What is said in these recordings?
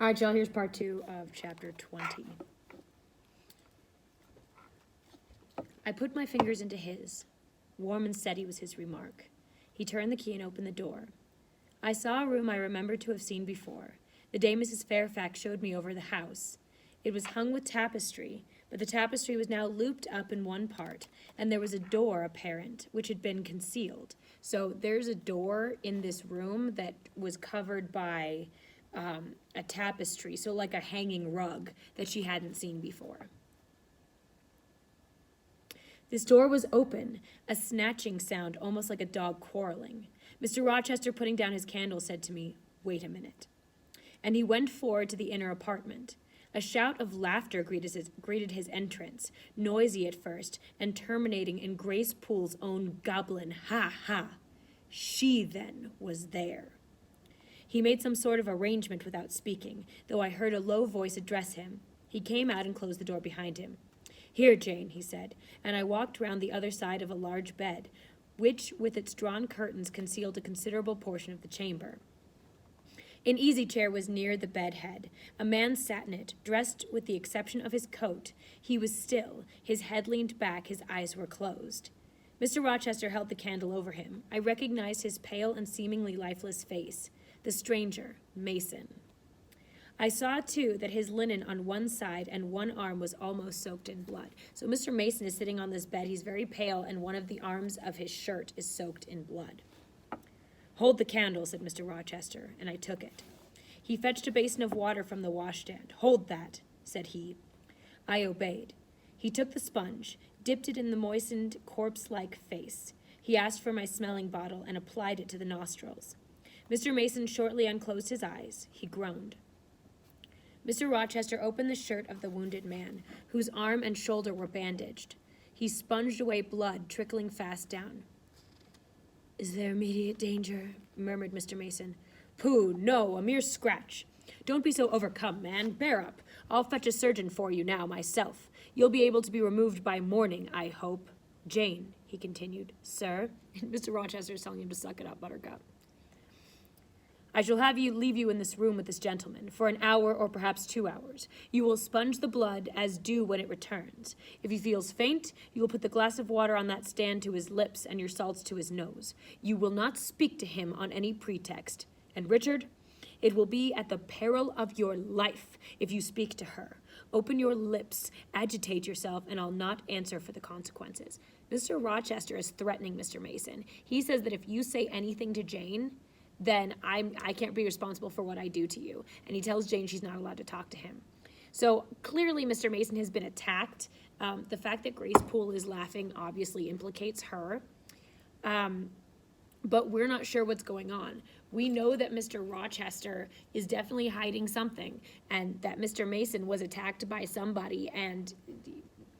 All right, y'all, here's part 2 of chapter 20. I put my fingers into his. Warm and steady was his remark. He turned the key and opened the door. I saw a room I remembered to have seen before, the day Mrs. Fairfax showed me over the house. It was hung with tapestry, but the tapestry was now looped up in one part, and there was a door apparent, which had been concealed. So there's a door in this room that was covered by a tapestry, so like a hanging rug that she hadn't seen before. This door was open, a snatching sound almost like a dog quarreling. Mr. Rochester, putting down his candle, said to me, "Wait a minute." And he went forward to the inner apartment. A shout of laughter greeted his entrance, noisy at first, and terminating in Grace Poole's own goblin ha-ha. She, then, was there. He made some sort of arrangement without speaking, though I heard a low voice address him. He came out and closed the door behind him. "Here, Jane," he said, and I walked round the other side of a large bed, which, with its drawn curtains, concealed a considerable portion of the chamber. An easy-chair was near the bed head. A man sat in it, dressed with the exception of his coat. He was still, his head leaned back, his eyes were closed. Mr. Rochester held the candle over him. I recognized his pale and seemingly lifeless face. The stranger, Mason. I saw, too, that his linen on one side and one arm was almost soaked in blood. So Mr. Mason is sitting on this bed. He's very pale, and one of the arms of his shirt is soaked in blood. "Hold the candle," said Mr. Rochester, and I took it. He fetched a basin of water from the washstand. "Hold that," said he. I obeyed. He took the sponge, dipped it in the moistened, corpse-like face. He asked for my smelling bottle and applied it to the nostrils. Mr. Mason shortly unclosed his eyes. He groaned. Mr. Rochester opened the shirt of the wounded man, whose arm and shoulder were bandaged. He sponged away blood trickling fast down. "Is there immediate danger?" murmured Mr. Mason. "Pooh, no, a mere scratch. Don't be so overcome, man. Bear up. I'll fetch a surgeon for you now, myself. You'll be able to be removed by morning, I hope. Jane," he continued. "Sir?" Mr. Rochester is telling him to suck it up, Buttercup. "I shall leave you in this room with this gentleman for an hour or perhaps 2 hours. You will sponge the blood as dew when it returns. If he feels faint, you will put the glass of water on that stand to his lips and your salts to his nose. You will not speak to him on any pretext. And Richard, it will be at the peril of your life if you speak to her. Open your lips, agitate yourself, and I'll not answer for the consequences." Mr. Rochester is threatening Mr. Mason. He says that if you say anything to Jane, then I can't be responsible for what I do to you. And he tells Jane she's not allowed to talk to him. So clearly Mr. Mason has been attacked. The fact that Grace Poole is laughing obviously implicates her. But we're not sure what's going on. We know that Mr. Rochester is definitely hiding something, and that Mr. Mason was attacked by somebody, and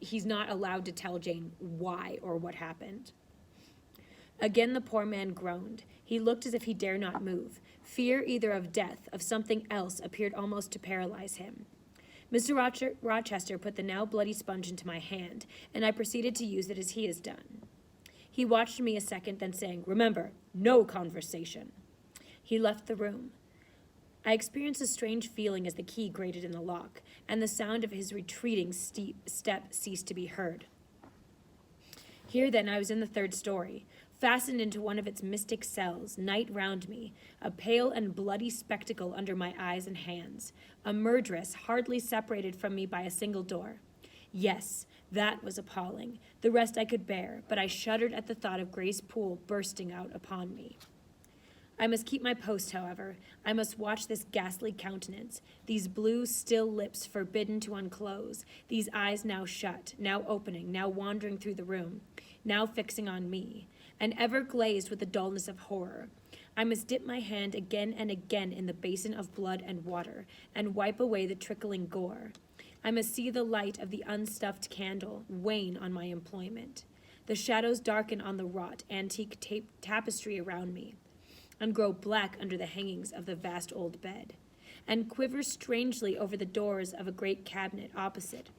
he's not allowed to tell Jane why or what happened. Again the poor man groaned. He looked as if he dare not move. Fear either of death, of something else, appeared almost to paralyze him. Mr. Rochester put the now bloody sponge into my hand, and I proceeded to use it as he has done. He watched me a second, then saying, "Remember, no conversation." He left the room. I experienced a strange feeling as the key grated in the lock, and the sound of his retreating step ceased to be heard. Here, then, I was in the 3rd story, fastened into one of its mystic cells, night round me, a pale and bloody spectacle under my eyes and hands, a murderess hardly separated from me by a single door. Yes, that was appalling. The rest I could bear, but I shuddered at the thought of Grace Poole bursting out upon me. I must keep my post, however. I must watch this ghastly countenance, these blue, still lips forbidden to unclose, these eyes now shut, now opening, now wandering through the room, now fixing on me, and ever glazed with the dullness of horror. I must dip my hand again and again in the basin of blood and water, and wipe away the trickling gore. I must see the light of the unstuffed candle wane on my employment, the shadows darken on the wrought antique tapestry around me, and grow black under the hangings of the vast old bed, and quiver strangely over the doors of a great cabinet opposite,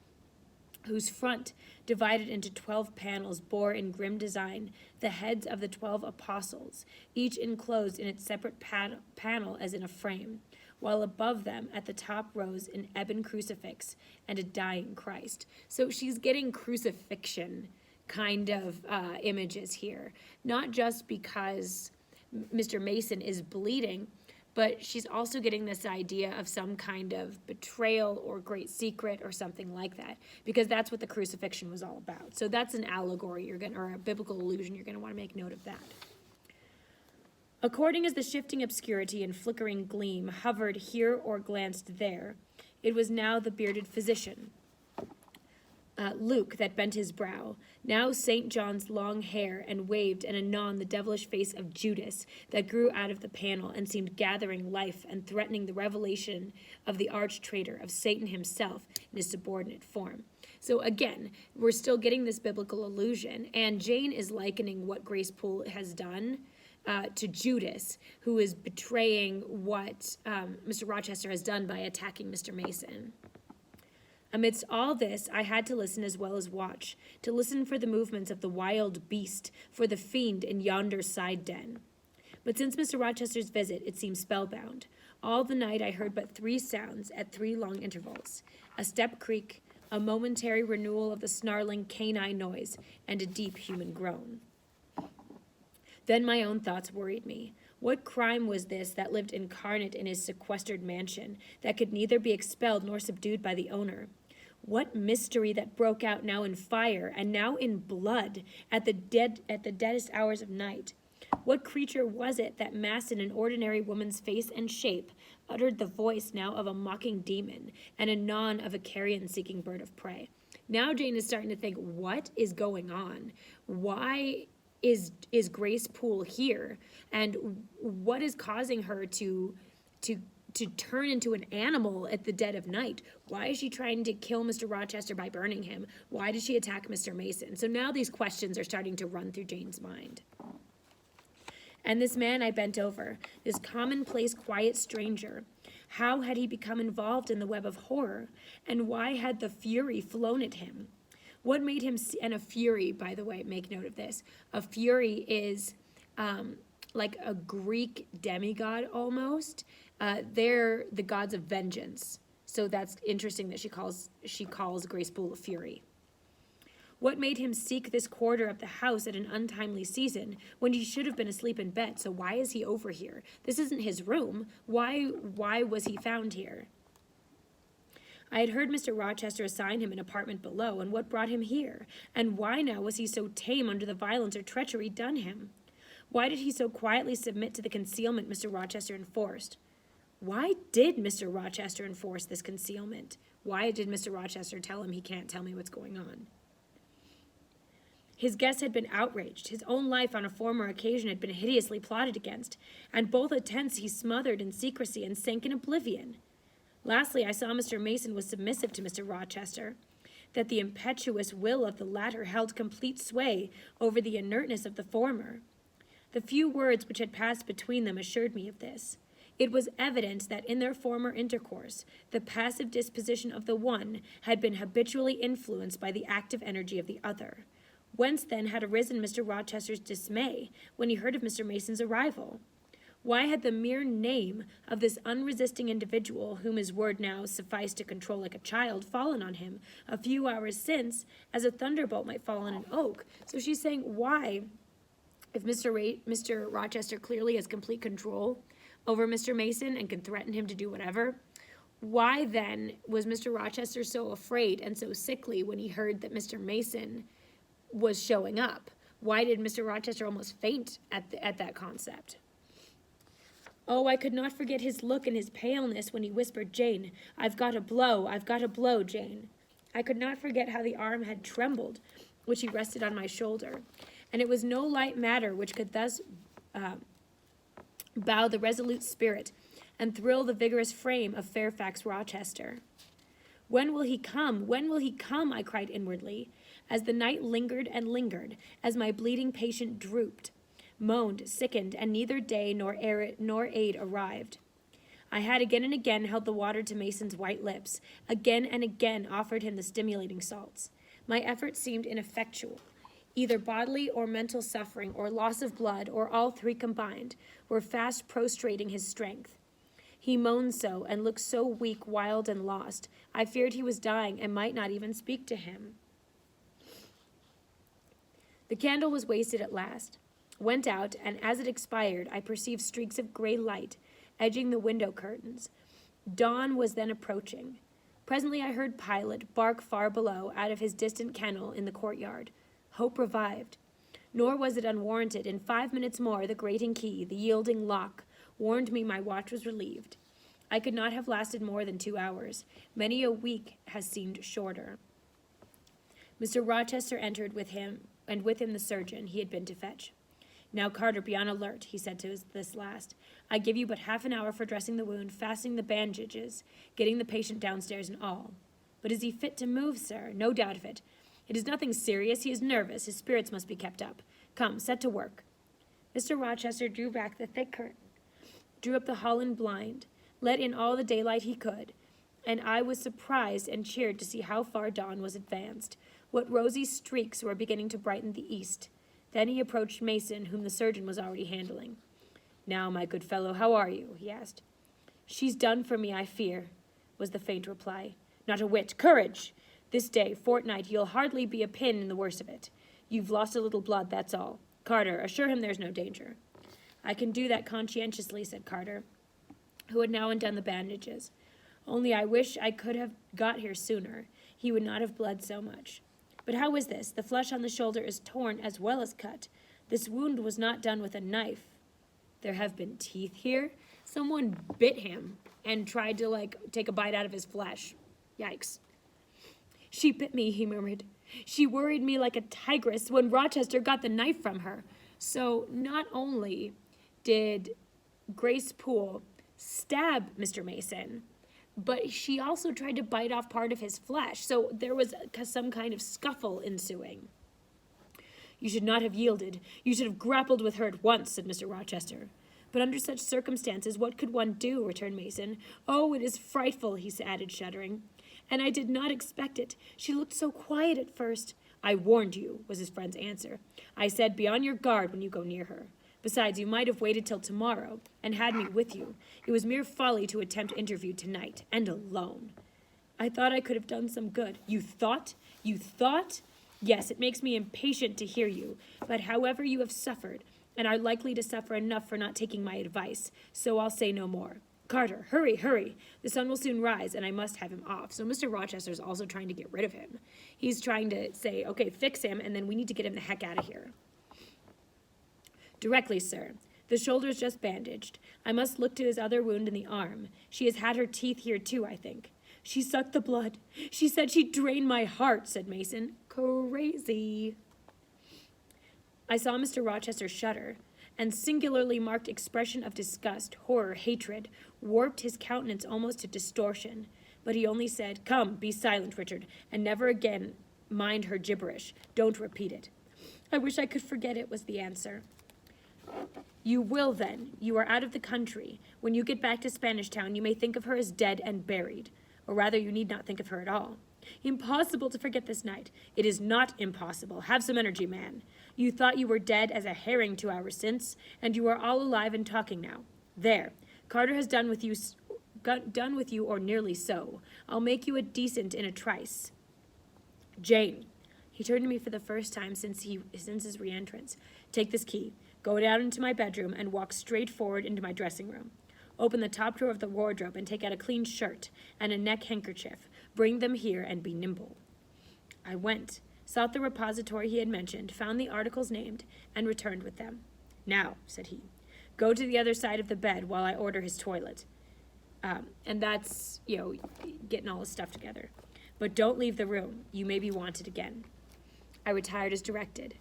whose front, divided into 12 panels, bore in grim design the heads of the 12 apostles, each enclosed in its separate panel as in a frame, while above them at the top rose an ebon crucifix and a dying Christ. So she's getting crucifixion kind of images here, not just because Mr. Mason is bleeding, but she's also getting this idea of some kind of betrayal or great secret or something like that, because that's what the crucifixion was all about. So that's an allegory or a biblical allusion. You're going to want to make note of that. According as the shifting obscurity and flickering gleam hovered here or glanced there, it was now the bearded physician, Luke, that bent his brow, now St. John's long hair and waved, and anon the devilish face of Judas that grew out of the panel and seemed gathering life and threatening the revelation of the arch traitor, of Satan himself in his subordinate form. So again, we're still getting this biblical allusion, and Jane is likening what Grace Poole has done to Judas, who is betraying what Mr. Rochester has done by attacking Mr. Mason. Amidst all this, I had to listen as well as watch, to listen for the movements of the wild beast, for the fiend in yonder side den. But since Mr. Rochester's visit, it seemed spellbound. All the night I heard but 3 sounds at 3 long intervals: a step creak, a momentary renewal of the snarling canine noise, and a deep human groan. Then my own thoughts worried me. What crime was this that lived incarnate in his sequestered mansion, that could neither be expelled nor subdued by the owner? What mystery that broke out now in fire and now in blood at the deadest hours of night? What creature was it that, masked in an ordinary woman's face and shape, uttered the voice now of a mocking demon and anon of a carrion-seeking bird of prey? Now Jane is starting to think, what is going on? Why is Grace Poole here? And what is causing her to turn into an animal at the dead of night? Why is she trying to kill Mr. Rochester by burning him? Why did she attack Mr. Mason? So now these questions are starting to run through Jane's mind. And this man I bent over, this commonplace, quiet stranger, how had he become involved in the web of horror? And why had the fury flown at him? What made him and a fury, by the way, make note of this. A fury is like a Greek demigod almost. They're the gods of vengeance. So that's interesting that she calls Grace Poole a fury. What made him seek this quarter of the house at an untimely season when he should have been asleep in bed? So why is he over here? This isn't his room. Why was he found here? I had heard Mr. Rochester assign him an apartment below, and what brought him here? And why now was he so tame under the violence or treachery done him? Why did he so quietly submit to the concealment Mr. Rochester enforced? Why did Mr. Rochester enforce this concealment? Why did Mr. Rochester tell him he can't tell me what's going on? His guest had been outraged. His own life on a former occasion had been hideously plotted against, and both attempts he smothered in secrecy and sank in oblivion. Lastly, I saw Mr. Mason was submissive to Mr. Rochester, that the impetuous will of the latter held complete sway over the inertness of the former. The few words which had passed between them assured me of this. It was evident that in their former intercourse, the passive disposition of the one had been habitually influenced by the active energy of the other. Whence then had arisen Mr. Rochester's dismay when he heard of Mr. Mason's arrival? Why had the mere name of this unresisting individual, whom his word now sufficed to control like a child, fallen on him a few hours since, as a thunderbolt might fall on an oak? So she's saying, why, if Mr. Rochester clearly has complete control over Mr. Mason and can threaten him to do whatever, why then was Mr. Rochester so afraid and so sickly when he heard that Mr. Mason was showing up? Why did Mr. Rochester almost faint at that concept? Oh, I could not forget his look and his paleness when he whispered, "Jane, I've got a blow, Jane." I could not forget how the arm had trembled which he rested on my shoulder, and it was no light matter which could thus bow the resolute spirit and thrill the vigorous frame of Fairfax Rochester. When will he come? When will he come? I cried inwardly, as the night lingered and lingered, as my bleeding patient drooped, moaned, sickened, and neither day nor aid arrived. I had again and again held the water to Mason's white lips, again and again offered him the stimulating salts. My efforts seemed ineffectual. Either bodily or mental suffering or loss of blood, or all three combined, were fast prostrating his strength. He moaned so and looked so weak, wild, and lost. I feared he was dying and might not even speak to him. The candle was wasted at last, went out, and as it expired, I perceived streaks of gray light edging the window curtains. Dawn was then approaching. Presently I heard Pilot bark far below, out of his distant kennel in the courtyard. Hope revived. Nor was it unwarranted. In 5 minutes more, the grating key, the yielding lock, warned me my watch was relieved. I could not have lasted more than 2 hours. Many a week has seemed shorter. Mr. Rochester entered with him, and with him the surgeon he had been to fetch. Now, Carter, be on alert, he said to this last. I give you but half an hour for dressing the wound, fastening the bandages, getting the patient downstairs and all. But is he fit to move, sir? No doubt of it. It is nothing serious. He is nervous. His spirits must be kept up. Come, set to work. Mr. Rochester drew back the thick curtain, drew up the Holland blind, let in all the daylight he could, and I was surprised and cheered to see how far dawn was advanced, what rosy streaks were beginning to brighten the east. Then he approached Mason, whom the surgeon was already handling. Now, my good fellow, how are you? He asked. She's done for me, I fear, was the faint reply. Not a whit. Courage! This day, fortnight, you'll hardly be a pin in the worst of it. You've lost a little blood, that's all. Carter, assure him there's no danger. I can do that conscientiously, said Carter, who had now undone the bandages. Only I wish I could have got here sooner. He would not have bled so much. But how is this? The flesh on the shoulder is torn as well as cut. This wound was not done with a knife. There have been teeth here. Someone bit him and tried to, take a bite out of his flesh. Yikes. She bit me, he murmured. She worried me like a tigress when Rochester got the knife from her. So not only did Grace Poole stab Mr. Mason, but she also tried to bite off part of his flesh. So there was some kind of scuffle ensuing. You should not have yielded. You should have grappled with her at once, said Mr. Rochester. But under such circumstances, what could one do? Returned Mason. Oh, it is frightful, he added, shuddering. And I did not expect it. She looked so quiet at first. I warned you, was his friend's answer. I said, be on your guard when you go near her. Besides, you might have waited till tomorrow and had me with you. It was mere folly to attempt interview tonight, and alone. I thought I could have done some good. You thought? You thought? Yes, it makes me impatient to hear you. But however, you have suffered, and are likely to suffer enough for not taking my advice, so I'll say no more. Carter, hurry, hurry. The sun will soon rise, and I must have him off. So Mr. Rochester's also trying to get rid of him. He's trying to say, okay, fix him, and then we need to get him the heck out of here. Directly, sir. The shoulder's just bandaged. I must look to his other wound in the arm. She has had her teeth here, too, I think. She sucked the blood. She said she'd drain my heart, said Mason. Crazy. I saw Mr. Rochester shudder, and singularly marked expression of disgust, horror, hatred, warped his countenance almost to distortion. But he only said, Come, be silent, Richard, and never again mind her gibberish. Don't repeat it. I wish I could forget it, was the answer. You will, then. You are out of the country. When you get back to Spanish Town, you may think of her as dead and buried. Or rather, you need not think of her at all. Impossible to forget this night. It is not impossible. Have some energy, man. You thought you were dead as a herring 2 hours since, and you are all alive and talking now. There. Carter has done with you, or nearly so. I'll make you a decent in a trice. Jane. He turned to me for the first time since his re-entrance. Take this key. Go down into my bedroom and walk straight forward into my dressing room. Open the top drawer of the wardrobe and take out a clean shirt and a neck handkerchief. Bring them here and be nimble. I went, sought the repository he had mentioned, found the articles named, and returned with them. Now, said he, go to the other side of the bed while I order his toilet. And that's, getting all his stuff together. But don't leave the room. You may be wanted again. I retired as directed.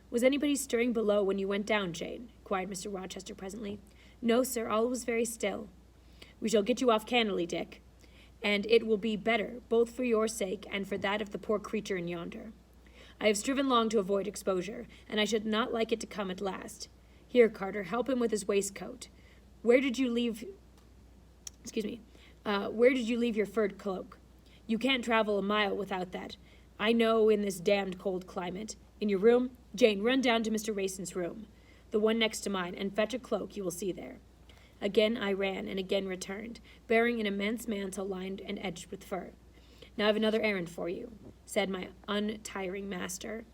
Was anybody stirring below when you went down, Jane? Inquired Mr. Rochester presently. No, sir, all was very still. We shall get you off cannily, Dick, and it will be better, both for your sake and for that of the poor creature in yonder. I have striven long to avoid exposure, and I should not like it to come at last. Here, Carter, help him with his waistcoat. Where did you leave your furred cloak? You can't travel a mile without that. I know in this damned cold climate. In your room? Jane, run down to Mr. Mason's room, the one next to mine, and fetch a cloak you will see there. Again I ran, and again returned, bearing an immense mantle lined and edged with fur. Now I have another errand for you, said my untiring master.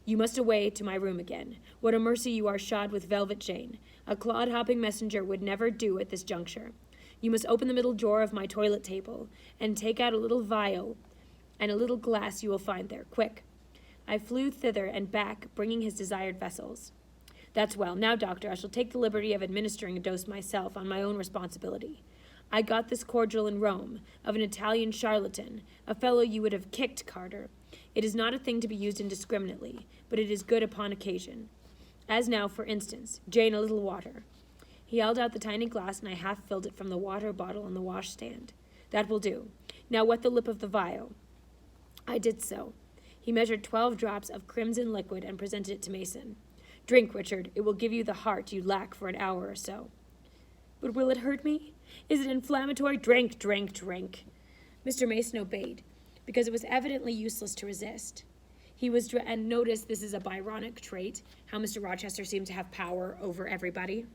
You must away to my room again. What a mercy you are shod with velvet, Jane. A clod-hopping messenger would never do at this juncture. You must open the middle drawer of my toilet table, and take out a little vial and a little glass you will find there. Quick. I flew thither and back, bringing his desired vessels. That's well. Now, doctor, I shall take the liberty of administering a dose myself on my own responsibility. I got this cordial in Rome, of an Italian charlatan, a fellow you would have kicked, Carter. It is not a thing to be used indiscriminately, but it is good upon occasion. As now, for instance, Jane, a little water. He held out the tiny glass, and I half filled it from the water bottle on the washstand. That will do. Now wet the lip of the vial. I did so. He measured 12 drops of crimson liquid and presented it to Mason. Drink, Richard. It will give you the heart you lack for an hour or so. But will it hurt me? Is it inflammatory? Drink, drink, drink. Mr. Mason obeyed, because it was evidently useless to resist. He was, and notice this is a Byronic trait, how Mr. Rochester seemed to have power over everybody.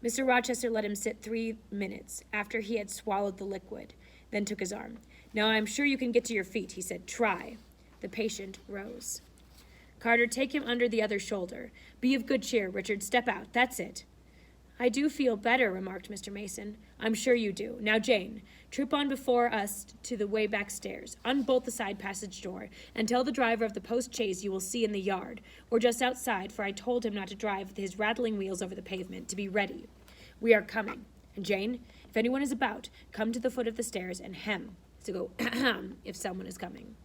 Mr. Rochester let him sit 3 minutes after he had swallowed the liquid, then took his arm. Now I am sure you can get to your feet, he said. Try. The patient rose. Carter, take him under the other shoulder. Be of good cheer, Richard. Step out. That's it. I do feel better, remarked Mr. Mason. I'm sure you do. Now, Jane, trip on before us to the way back stairs. Unbolt the side passage door, and tell the driver of the post-chaise you will see in the yard, or just outside, for I told him not to drive with his rattling wheels over the pavement, to be ready. We are coming. And Jane, if anyone is about, come to the foot of the stairs and hem, to go if someone is coming.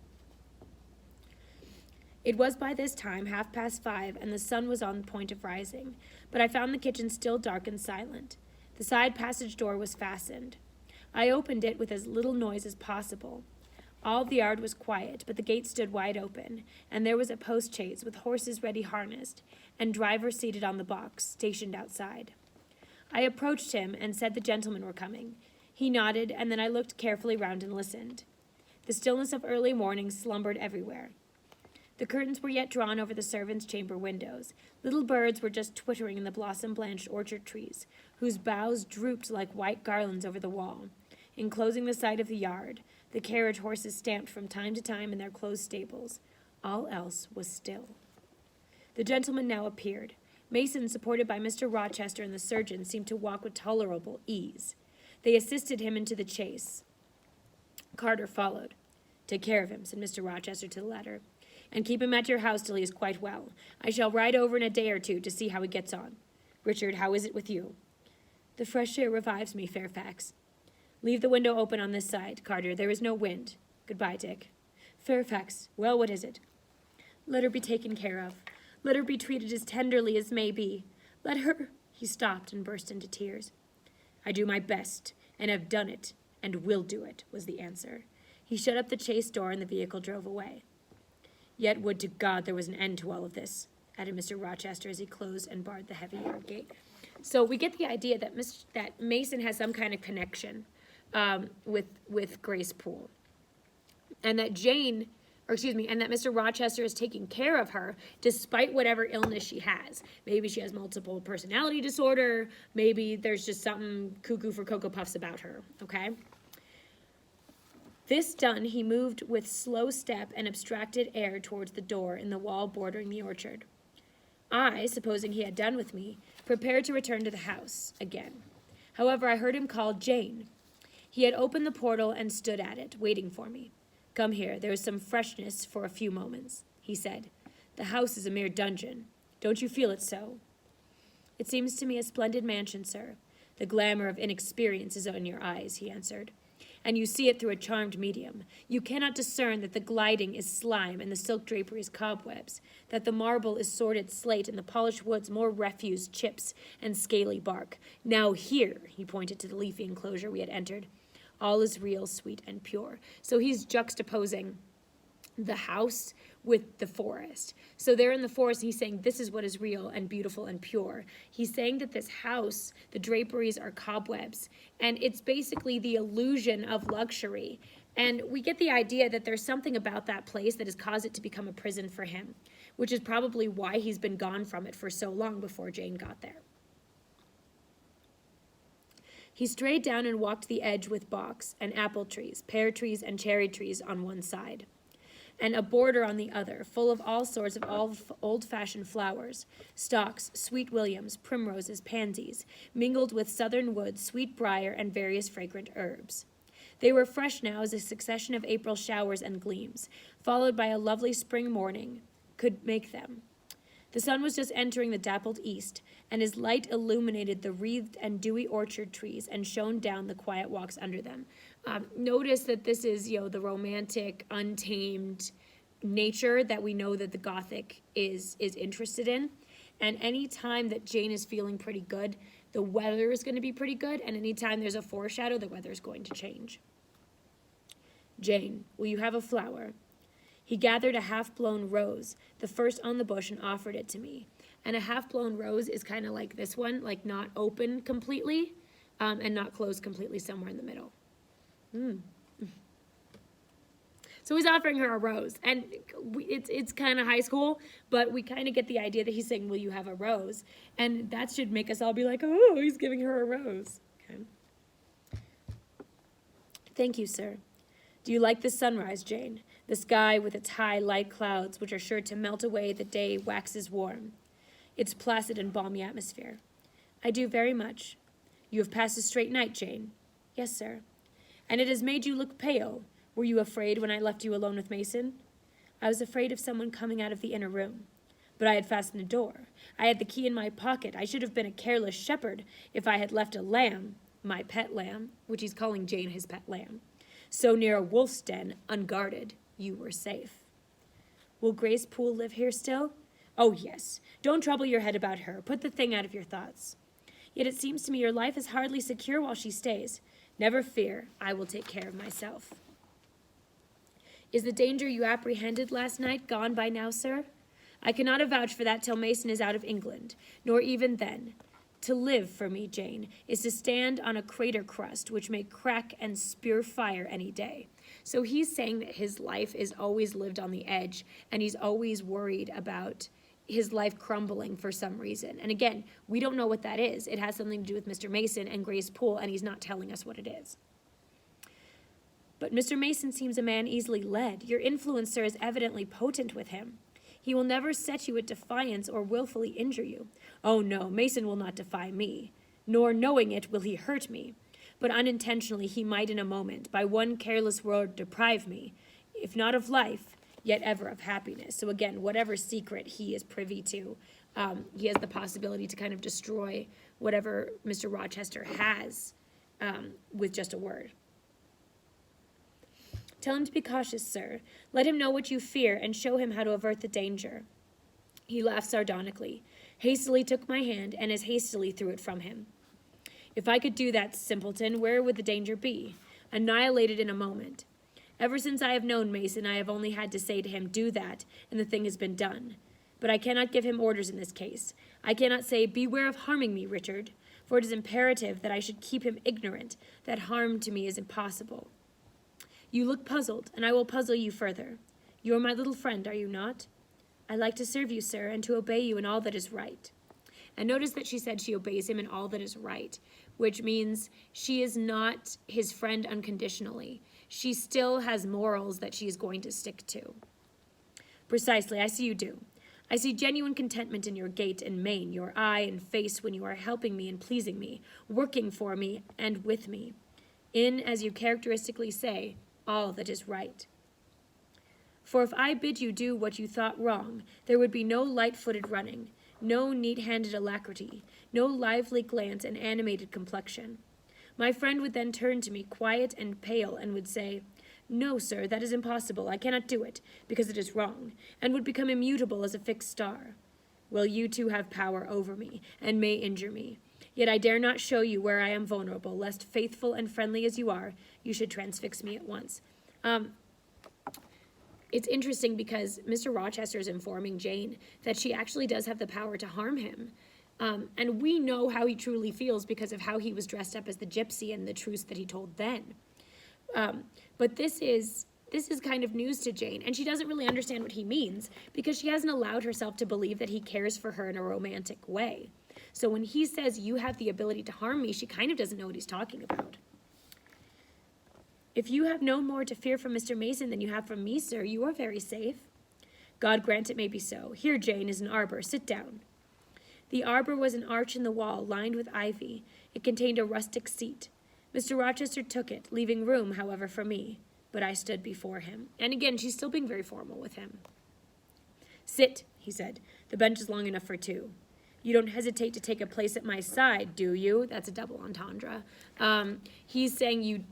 It was by this time 5:30, and the sun was on the point of rising, but I found the kitchen still dark and silent. The side passage door was fastened. I opened it with as little noise as possible. All the yard was quiet, but the gate stood wide open, and there was a post-chaise with horses ready harnessed, and driver seated on the box, stationed outside. I approached him and said the gentlemen were coming. He nodded, and then I looked carefully round and listened. The stillness of early morning slumbered everywhere. The curtains were yet drawn over the servants' chamber windows. Little birds were just twittering in the blossom-blanched orchard trees, whose boughs drooped like white garlands over the wall. Enclosing the side of the yard, the carriage horses stamped from time to time in their closed stables. All else was still. The gentleman now appeared. Mason, supported by Mr. Rochester and the surgeon, seemed to walk with tolerable ease. They assisted him into the chaise. Carter followed. Take care of him, said Mr. Rochester to the latter, and keep him at your house till he is quite well. I shall ride over in a day or two to see how he gets on. Richard, how is it with you? The fresh air revives me, Fairfax. Leave the window open on this side, Carter. There is no wind. Goodbye, Dick. Fairfax, well, what is it? Let her be taken care of. Let her be treated as tenderly as may be. Let her... He stopped and burst into tears. I do my best, and have done it, and will do it, was the answer. He shut up the chaise door, and the vehicle drove away. Yet would to God there was an end to all of this, added Mr. Rochester as he closed and barred the heavy yard gate. So we get the idea that that Mason has some kind of connection with Grace Poole, and that and that Mr. Rochester is taking care of her despite whatever illness she has. Maybe she has multiple personality disorder. Maybe there's just something cuckoo for Cocoa Puffs about her, okay? This done, he moved with slow step and abstracted air towards the door in the wall bordering the orchard. I, supposing he had done with me, prepared to return to the house again. However, I heard him call Jane. He had opened the portal and stood at it, waiting for me. Come here, there is some freshness for a few moments, he said. The house is a mere dungeon. Don't you feel it so? It seems to me a splendid mansion, sir. The glamour of inexperience is in your eyes, he answered, and you see it through a charmed medium. You cannot discern that the gliding is slime and the silk drapery is cobwebs, that the marble is sordid slate and the polished woods more refuse, chips, and scaly bark. Now here, he pointed to the leafy enclosure we had entered, all is real, sweet, and pure. So he's juxtaposing the house with the forest. So there in the forest, he's saying this is what is real and beautiful and pure. He's saying that this house, the draperies are cobwebs, and it's basically the illusion of luxury. And we get the idea that there's something about that place that has caused it to become a prison for him, which is probably why he's been gone from it for so long before Jane got there. He strayed down and walked the edge with box and apple trees, pear trees, and cherry trees on one side, and a border on the other, full of all sorts of old-fashioned flowers, stocks, sweet williams, primroses, pansies, mingled with southern wood, sweet briar, and various fragrant herbs. They were fresh now as a succession of April showers and gleams, followed by a lovely spring morning, could make them. The sun was just entering the dappled east, and his light illuminated the wreathed and dewy orchard trees and shone down the quiet walks under them. Notice that this is, the romantic, untamed nature that we know that the Gothic is interested in. And any time that Jane is feeling pretty good, the weather is going to be pretty good, and anytime there's a foreshadow, the weather is going to change. Jane, will you have a flower? He gathered a half-blown rose, the first on the bush, and offered it to me. And a half-blown rose is kind of like this one, like not open completely, and not closed completely, somewhere in the middle. So he's offering her a rose, and it's kind of high school, but we kind of get the idea that he's saying, will you have a rose? And that should make us all be like, oh, he's giving her a rose. Okay. Thank you, sir. Do you like the sunrise, Jane? The sky with its high, light clouds, which are sure to melt away the day waxes warm. Its placid and balmy atmosphere. I do very much. You have passed a straight night, Jane. Yes, sir. And it has made you look pale. Were you afraid when I left you alone with Mason? I was afraid of someone coming out of the inner room. But I had fastened the door. I had the key in my pocket. I should have been a careless shepherd if I had left a lamb, my pet lamb, which he's calling Jane his pet lamb, so near a wolf's den, unguarded. You were safe. Will Grace Poole live here still? Oh, yes. Don't trouble your head about her. Put the thing out of your thoughts. Yet it seems to me your life is hardly secure while she stays. Never fear. I will take care of myself. Is the danger you apprehended last night gone by now, sir? I cannot avouch for that till Mason is out of England, nor even then. To live, for me, Jane, is to stand on a crater crust which may crack and spew fire any day. So he's saying that his life is always lived on the edge, and he's always worried about his life crumbling for some reason. And again, we don't know what that is. It has something to do with Mr. Mason and Grace Poole, and he's not telling us what it is. But Mr. Mason seems a man easily led. Your influence, sir, is evidently potent with him. He will never set you at defiance or willfully injure you. Oh, no, Mason will not defy me, nor knowing it will he hurt me. But unintentionally he might in a moment, by one careless word, deprive me, if not of life, yet ever of happiness. So again, whatever secret he is privy to, he has the possibility to kind of destroy whatever Mr. Rochester has with just a word. Tell him to be cautious, sir. Let him know what you fear and show him how to avert the danger. He laughed sardonically, hastily took my hand, and as hastily threw it from him. If I could do that, simpleton, where would the danger be? Annihilated in a moment. Ever since I have known Mason, I have only had to say to him, do that, and the thing has been done. But I cannot give him orders in this case. I cannot say, beware of harming me, Richard, for it is imperative that I should keep him ignorant that harm to me is impossible. You look puzzled, and I will puzzle you further. You are my little friend, are you not? I like to serve you, sir, and to obey you in all that is right. And notice that she said she obeys him in all that is right, which means she is not his friend unconditionally. She still has morals that she is going to stick to. Precisely, I see you do. I see genuine contentment in your gait and mien, your eye and face when you are helping me and pleasing me, working for me and with me, in, as you characteristically say, all that is right. For if I bid you do what you thought wrong, there would be no light-footed running, no neat-handed alacrity, no lively glance and animated complexion. My friend would then turn to me, quiet and pale, and would say, no, sir, that is impossible, I cannot do it, because it is wrong, and would become immutable as a fixed star. Well, you too have power over me, and may injure me. Yet I dare not show you where I am vulnerable, lest, faithful and friendly as you are, you should transfix me at once. It's interesting because Mr. Rochester is informing Jane that she actually does have the power to harm him. And we know how he truly feels because of how he was dressed up as the gypsy and the truths that he told then. But this is kind of news to Jane, and she doesn't really understand what he means because she hasn't allowed herself to believe that he cares for her in a romantic way. So when he says you have the ability to harm me, she kind of doesn't know what he's talking about. If you have no more to fear from Mr. Mason than you have from me, sir, you are very safe. God grant it may be so. Here, Jane, is an arbor. Sit down. The arbor was an arch in the wall, lined with ivy. It contained a rustic seat. Mr. Rochester took it, leaving room, however, for me. But I stood before him. And again, she's still being very formal with him. Sit, he said. The bench is long enough for two. You don't hesitate to take a place at my side, do you? That's a double entendre. He's saying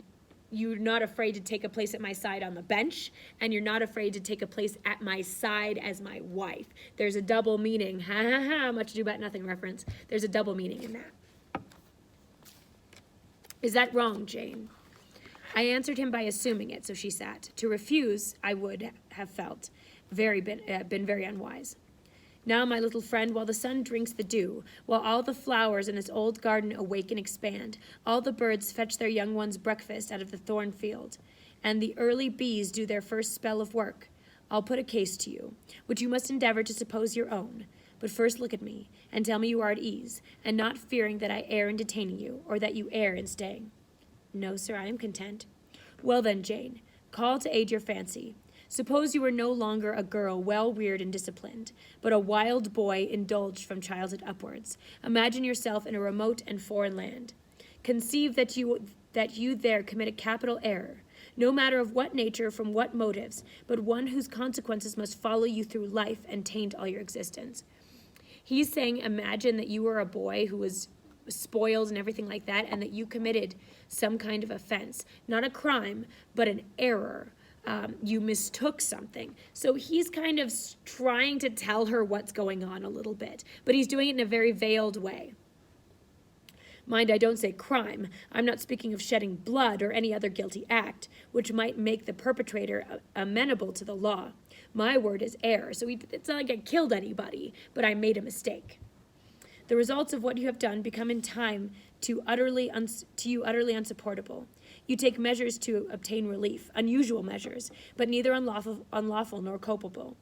you're not afraid to take a place at my side on the bench, and you're not afraid to take a place at my side as my wife. There's a double meaning. Ha ha ha, Much Ado About Nothing reference. There's a double meaning in that. Is that wrong, Jane? I answered him by assuming it, so she sat. To refuse, I would have felt been very unwise. Now, my little friend, while the sun drinks the dew, while all the flowers in this old garden awake and expand, all the birds fetch their young ones' breakfast out of the thorn field, and the early bees do their first spell of work, I'll put a case to you, which you must endeavor to suppose your own. But first look at me, and tell me you are at ease, and not fearing that I err in detaining you, or that you err in staying. No, sir, I am content. Well then, Jane, call to aid your fancy. Suppose you were no longer a girl well reared and disciplined, but a wild boy indulged from childhood upwards. Imagine yourself in a remote and foreign land. Conceive that you there commit a capital error, no matter of what nature, from what motives, but one whose consequences must follow you through life and taint all your existence. He's saying, imagine that you were a boy who was spoiled and everything like that, and that you committed some kind of offense, not a crime, but an error. You mistook something. So he's kind of trying to tell her what's going on a little bit, but he's doing it in a very veiled way. Mind, I don't say crime. I'm not speaking of shedding blood or any other guilty act, which might make the perpetrator amenable to the law. My word is error, so it's not like I killed anybody, but I made a mistake. The results of what you have done become in time to you utterly unsupportable. You take measures to obtain relief, unusual measures, but neither unlawful nor culpable.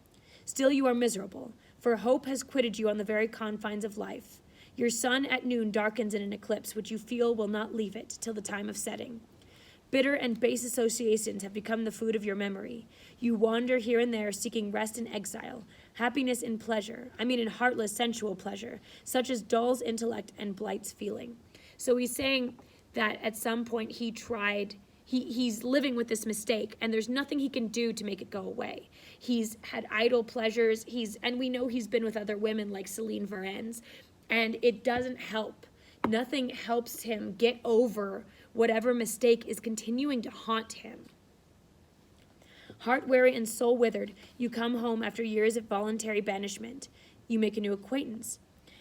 Still you are miserable, for hope has quitted you on the very confines of life. Your sun at noon darkens in an eclipse which you feel will not leave it till the time of setting. Bitter and base associations have become the food of your memory. You wander here and there seeking rest in exile, happiness in pleasure, in heartless, sensual pleasure, such as dulls intellect and blights feeling. So he's saying that at some point he's living with this mistake, and there's nothing he can do to make it go away. He's had idle pleasures, and we know he's been with other women like Celine Varens, and it doesn't help. Nothing helps him get over whatever mistake is continuing to haunt him. Heart weary and soul withered, you come home after years of voluntary banishment. You make a new acquaintance.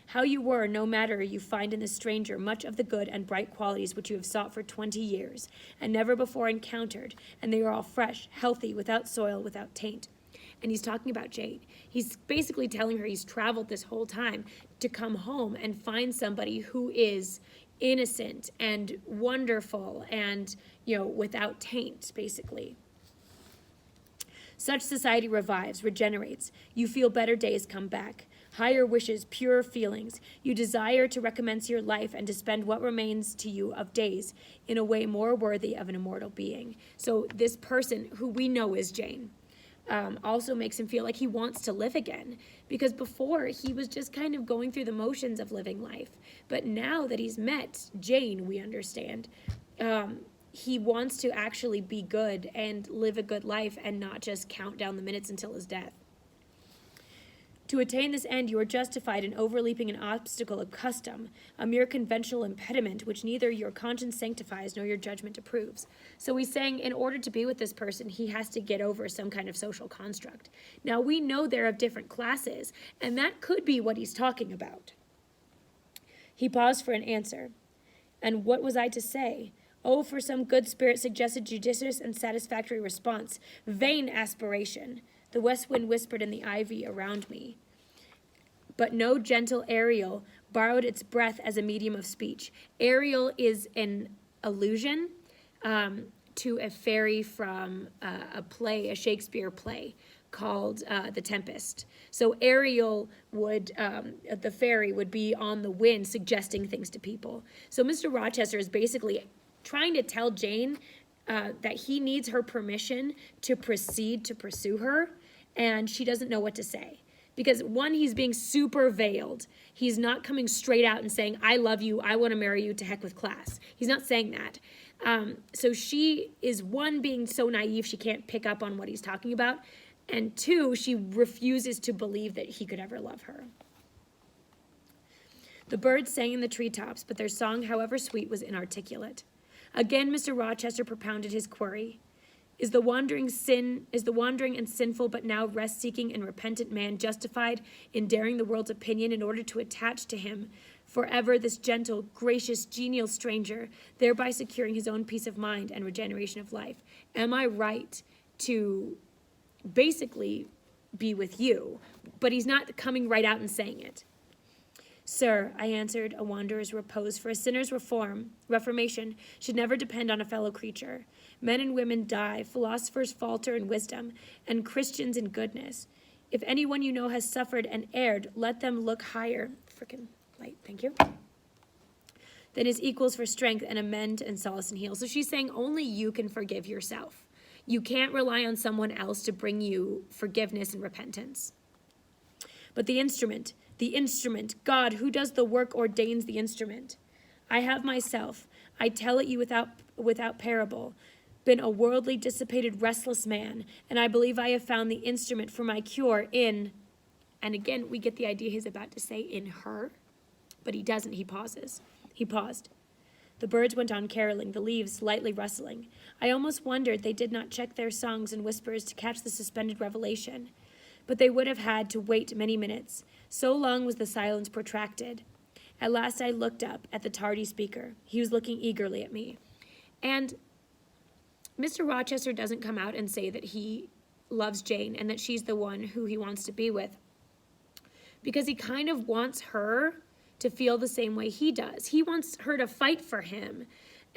How you were, no matter, you find in the stranger much of the good and bright qualities which you have sought for 20 years, and never before encountered, and they are all fresh, healthy, without soil, without taint. And he's talking about Jane. He's basically telling her he's traveled this whole time to come home and find somebody who is innocent and wonderful and, without taint, basically. Such society revives, regenerates. You feel better days come back. Higher wishes, purer feelings. You desire to recommence your life and to spend what remains to you of days in a way more worthy of an immortal being. So this person, who we know is Jane, also makes him feel like he wants to live again, because before he was just kind of going through the motions of living life. But now that he's met Jane, we understand, he wants to actually be good and live a good life and not just count down the minutes until his death. To attain this end, you are justified in overleaping an obstacle of custom, a mere conventional impediment which neither your conscience sanctifies nor your judgment approves. So he's saying in order to be with this person, he has to get over some kind of social construct. Now, we know they're of different classes, and that could be what he's talking about. He paused for an answer. And what was I to say? Oh, for some good spirit suggested judicious and satisfactory response. Vain aspiration. The west wind whispered in the ivy around me. But no gentle Ariel borrowed its breath as a medium of speech. Ariel is an allusion to a fairy from a play, a Shakespeare play called the Tempest. So Ariel would, the fairy, would be on the wind suggesting things to people. So Mr. Rochester is basically trying to tell Jane that he needs her permission to proceed to pursue her, and she doesn't know what to say. Because one, he's being super veiled. He's not coming straight out and saying, I love you, I want to marry you, to heck with class. He's not saying that. So she is, one, being so naive she can't pick up on what he's talking about, and two, she refuses to believe that he could ever love her. The birds sang in the treetops, but their song, however sweet, was inarticulate. Again, Mr. Rochester propounded his query. Is the wandering and sinful but now rest-seeking and repentant man justified in daring the world's opinion in order to attach to him forever this gentle, gracious, genial stranger, thereby securing his own peace of mind and regeneration of life? Am I right to basically be with you? But he's not coming right out and saying it. Sir, I answered, a wanderer's repose, for a sinner's reformation should never depend on a fellow creature. Men and women die, philosophers falter in wisdom, and Christians in goodness. If anyone you know has suffered and erred, let them look higher. Frickin' light, thank you. Than his equals for strength and amend and solace and heal. So she's saying only you can forgive yourself. You can't rely on someone else to bring you forgiveness and repentance. But the instrument, God, who does the work, ordains the instrument. I have myself, I tell it you without parable, been a worldly, dissipated, restless man, and I believe I have found the instrument for my cure in, and again, we get the idea he's about to say in her, but he doesn't, he pauses. He paused. The birds went on caroling, the leaves lightly rustling. I almost wondered they did not check their songs and whispers to catch the suspended revelation. But they would have had to wait many minutes. So long was the silence protracted. At last I looked up at the tardy speaker. He was looking eagerly at me. And Mr. Rochester doesn't come out and say that he loves Jane and that she's the one who he wants to be with, because he kind of wants her to feel the same way he does. He wants her to fight for him.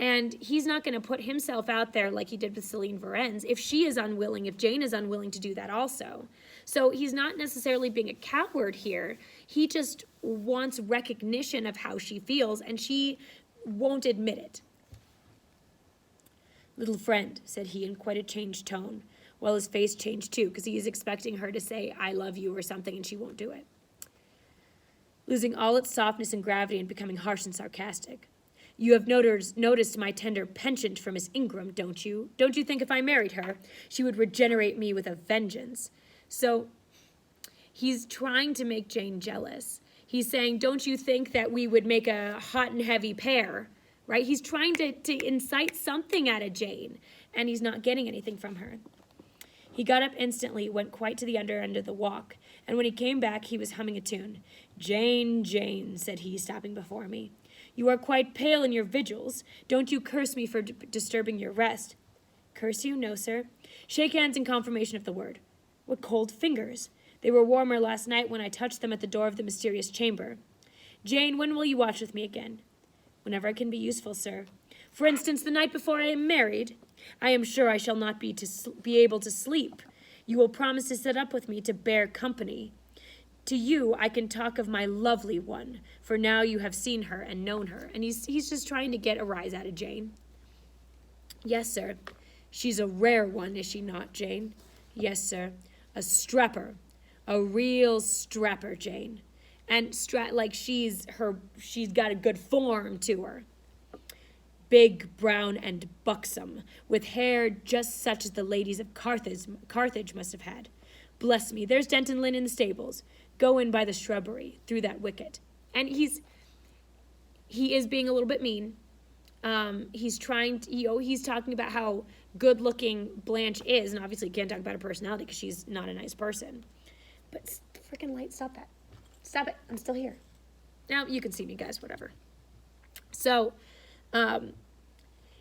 And he's not going to put himself out there like he did with Celine Varennes if she is unwilling, if Jane is unwilling to do that also. So he's not necessarily being a coward here. He just wants recognition of how she feels, and she won't admit it. Little friend, said he in quite a changed tone, while his face changed too, because he is expecting her to say, I love you or something, and she won't do it. Losing all its softness and gravity and becoming harsh and sarcastic. You have noticed my tender penchant for Miss Ingram, don't you? Don't you think if I married her, she would regenerate me with a vengeance? So he's trying to make Jane jealous. He's saying, don't you think that we would make a hot and heavy pair, right? He's trying to incite something out of Jane, and he's not getting anything from her. He got up instantly, went quite to the under end of the walk, and when he came back, he was humming a tune. Jane, Jane, said he, stopping before me. You are quite pale in your vigils. Don't you curse me for disturbing your rest. Curse you? No, sir. Shake hands in confirmation of the word. What cold fingers. They were warmer last night when I touched them at the door of the mysterious chamber. Jane, when will you watch with me again? Whenever I can be useful, sir. For instance, the night before I am married. I am sure I shall not be able to sleep. You will promise to sit up with me to bear company. To you, I can talk of my lovely one, for now you have seen her and known her. And he's just trying to get a rise out of Jane. Yes, sir. She's a rare one, is she not, Jane? Yes, sir. A strapper. A real strapper, Jane. And like she's got a good form to her. Big, brown, and buxom, with hair just such as the ladies of Carthage must have had. Bless me, there's Denton Lynn in the stables. Go in by the shrubbery, through that wicket. And he is being a little bit mean. He's trying to, he's talking about how good-looking Blanche is, and obviously can't talk about her personality because she's not a nice person. But freaking light, stop that. Stop it, I'm still here. Now, you can see me, guys, whatever. So,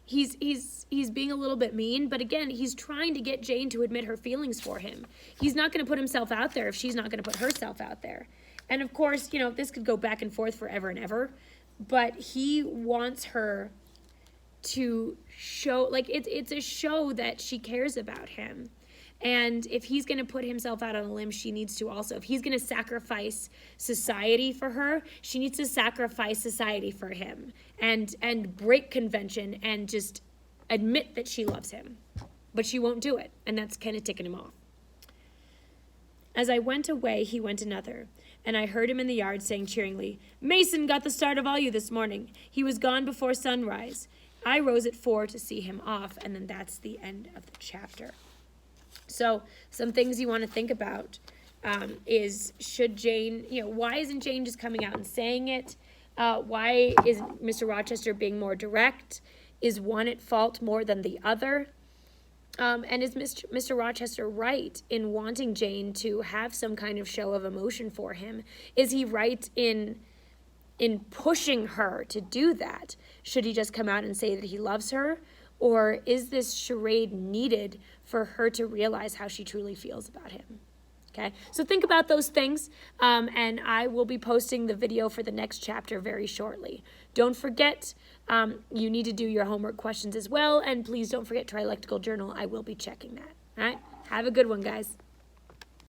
he's being a little bit mean, but again, he's trying to get Jane to admit her feelings for him. He's not going to put himself out there if she's not going to put herself out there. And of course, this could go back and forth forever and ever, but he wants her to show, like, it's a show that she cares about him. And if he's going to put himself out on a limb, she needs to also. If he's going to sacrifice society for her, she needs to sacrifice society for him and break convention and just admit that she loves him. But she won't do it, and that's kind of ticking him off. As I went away, he went another, and I heard him in the yard saying cheeringly, "Mason got the start of all you this morning. He was gone before sunrise. I rose at 4 to see him off," and then that's the end of the chapter. So some things you want to think about is, should Jane, why isn't Jane just coming out and saying it? Why is Mr. Rochester being more direct? Is one at fault more than the other? And is Mr. Rochester right in wanting Jane to have some kind of show of emotion for him? Is he right in pushing her to do that? Should he just come out and say that he loves her? Or is this charade needed for her to realize how she truly feels about him? Okay, so think about those things, and I will be posting the video for the next chapter very shortly. Don't forget, you need to do your homework questions as well, and please don't forget Trialectical Journal. I will be checking that. All right, have a good one, guys.